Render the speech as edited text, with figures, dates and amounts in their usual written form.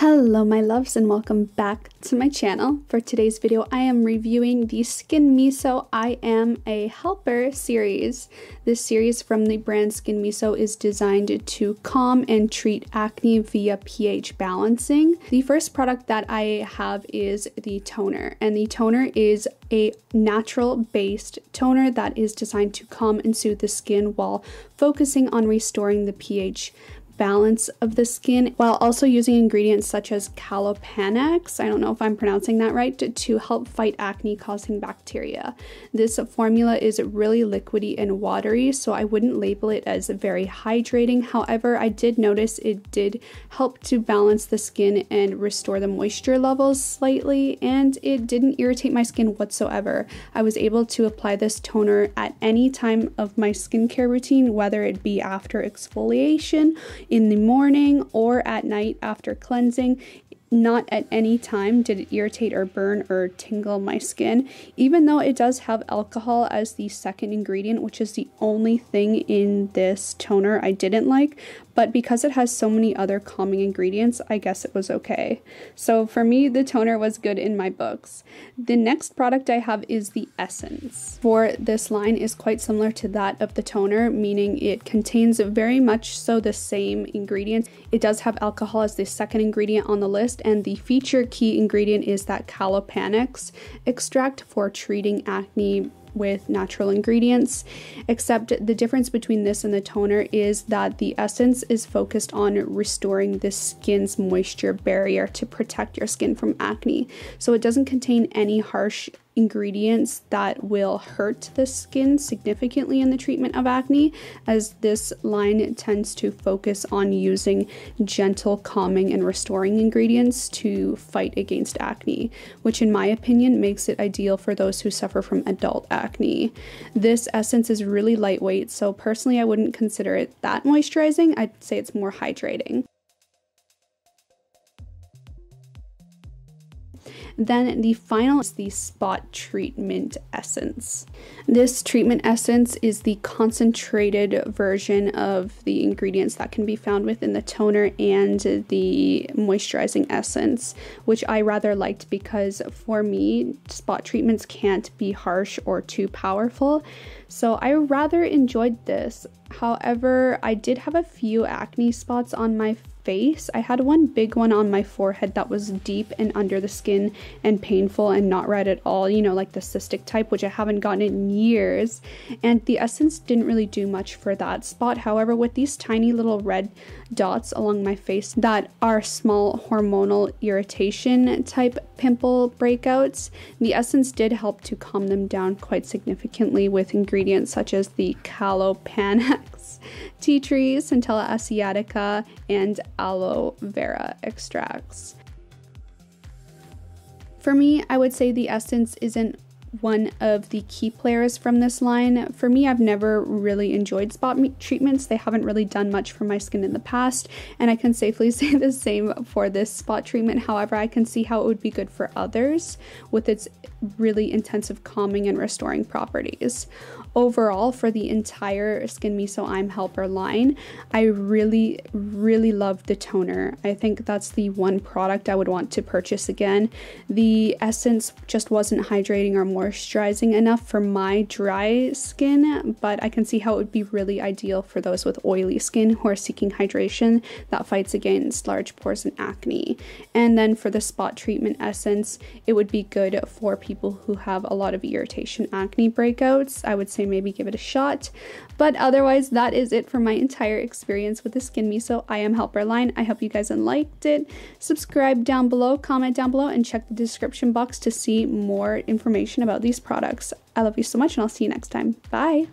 Hello my loves and welcome back to my channel. For today's video I am reviewing the Skinmiso I Am a Helper series. This series from the brand Skinmiso is designed to calm and treat acne via pH balancing. The first product that I have is the toner, and the toner is a natural based toner that is designed to calm and soothe the skin while focusing on restoring the pH balance of the skin, while also using ingredients such as calopanex, I don't know if I'm pronouncing that right, to help fight acne causing bacteria. This formula is really liquidy and watery, so I wouldn't label it as very hydrating. However, I did notice it did help to balance the skin and restore the moisture levels slightly, and it didn't irritate my skin whatsoever. I was able to apply this toner at any time of my skincare routine, whether it be after exfoliation, in the morning, or at night after cleansing. Not at any time did it irritate or burn or tingle my skin, even though it does have alcohol as the second ingredient, which is the only thing in this toner I didn't like. But because it has so many other calming ingredients, I guess it was okay. So for me, the toner was good in my books. The next product I have is the essence. For this line is quite similar to that of the toner, meaning it contains very much so the same ingredients. It does have alcohol as the second ingredient on the list, and the feature key ingredient is that calopanex extract for treating acne with natural ingredients, except the difference between this and the toner is that the essence is focused on restoring the skin's moisture barrier to protect your skin from acne. So it doesn't contain any harsh ingredients that will hurt the skin significantly in the treatment of acne, as this line tends to focus on using gentle, calming, and restoring ingredients to fight against acne, which in my opinion makes it ideal for those who suffer from adult acne. This essence is really lightweight, so personally I wouldn't consider it that moisturizing. I'd say it's more hydrating. Then the final is the Spot Treatment Essence. This treatment essence is the concentrated version of the ingredients that can be found within the toner and the moisturizing essence, which I rather liked because for me, spot treatments can't be harsh or too powerful. So I rather enjoyed this. However, I did have a few acne spots on my face. I had one big one on my forehead that was deep and under the skin and painful and not red at all, you know, like the cystic type, which I haven't gotten in years, and the essence didn't really do much for that spot. However, with these tiny little red dots along my face that are small hormonal irritation type pimple breakouts, the essence did help to calm them down quite significantly with ingredients such as the calopanex, tea tree, centella asiatica, and aloe vera extracts. For me, I would say the essence isn't one of the key players from this line. For me, I've never really enjoyed spot treatments. They haven't really done much for my skin in the past, and I can safely say the same for this spot treatment. However, I can see how it would be good for others with its really intensive calming and restoring properties. Overall, for the entire Skinmiso I'm Helper line, I really loved the toner. I think that's the one product I would want to purchase again. The essence just wasn't hydrating or moisturizing enough for my dry skin, but I can see how it would be really ideal for those with oily skin who are seeking hydration that fights against large pores and acne. And then for the spot treatment essence, it would be good for people who have a lot of irritation acne breakouts. I would say maybe give it a shot. But otherwise, that is it for my entire experience with the Skinmiso I Am Helper line. I hope you guys liked it. Subscribe down below, comment down below, and check the description box to see more information about these products. I love you so much, and I'll see you next time. Bye!